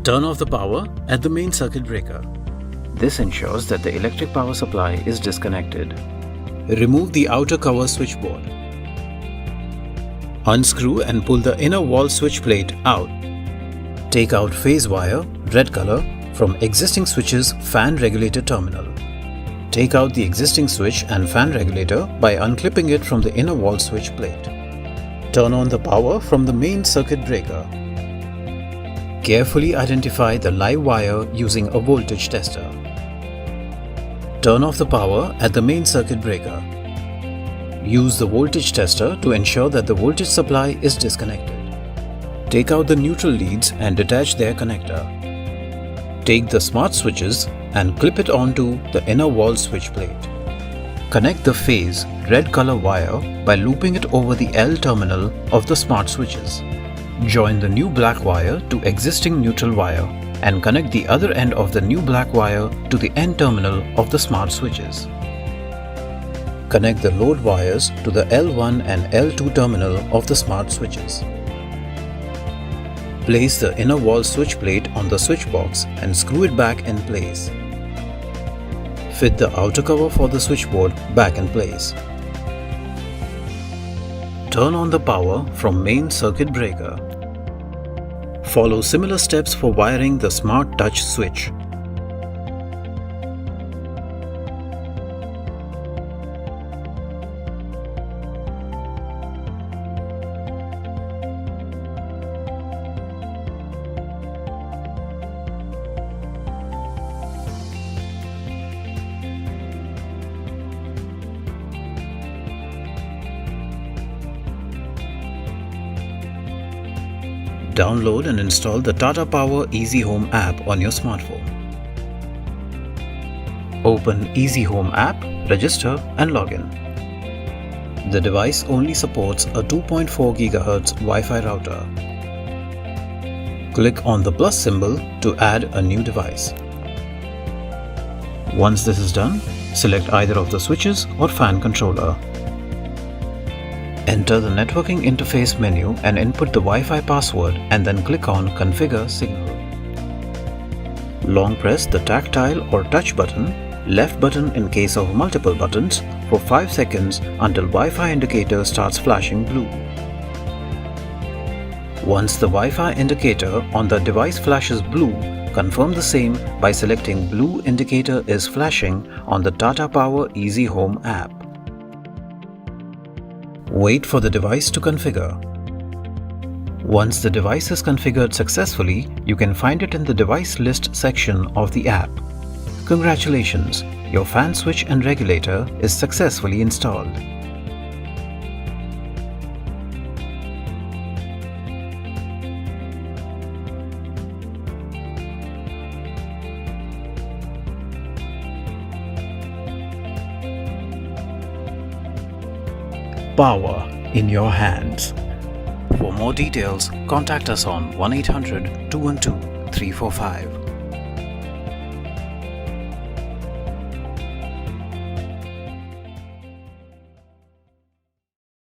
Turn off the power at the main circuit breaker. This ensures that the electric power supply is disconnected. Remove the outer cover switchboard. Unscrew and pull the inner wall switch plate out. Take out phase wire, red color, from existing switch's fan regulator terminal. Take out the existing switch and fan regulator by unclipping it from the inner wall switch plate. Turn on the power from the main circuit breaker. Carefully identify the live wire using a voltage tester. Turn off the power at the main circuit breaker. Use the voltage tester to ensure that the voltage supply is disconnected. Take out the neutral leads and detach their connector. Take the smart switches and clip it onto the inner wall switch plate. Connect the phase red color wire by looping it over the L terminal of the smart switches. Join the new black wire to existing neutral wire and connect the other end of the new black wire to the N terminal of the smart switches. Connect the load wires to the L1 and L2 terminal of the smart switches. Place the inner wall switch plate on the switch box and screw it back in place. Fit the outer cover for the switchboard back in place. Turn on the power from main circuit breaker. Follow similar steps for wiring the smart touch switch. Download and install the Tata Power Easy Home app on your smartphone. Open Easy Home app, register and login. The device only supports a 2.4 GHz Wi-Fi router. Click on the plus symbol to add a new device. Once this is done, select either of the switches or fan controller. Enter the networking interface menu and input the Wi-Fi password and then click on Configure Signal. Long press the tactile or touch button, left button in case of multiple buttons, for 5 seconds until Wi-Fi indicator starts flashing blue. Once the Wi-Fi indicator on the device flashes blue, confirm the same by selecting Blue indicator is flashing on the Tata Power Easy Home app. Wait for the device to configure. Once the device is configured successfully, you can find it in the device list section of the app. Congratulations, your fan switch and regulator is successfully installed. Power in your hands. For more details, contact us on 1-800-212-345.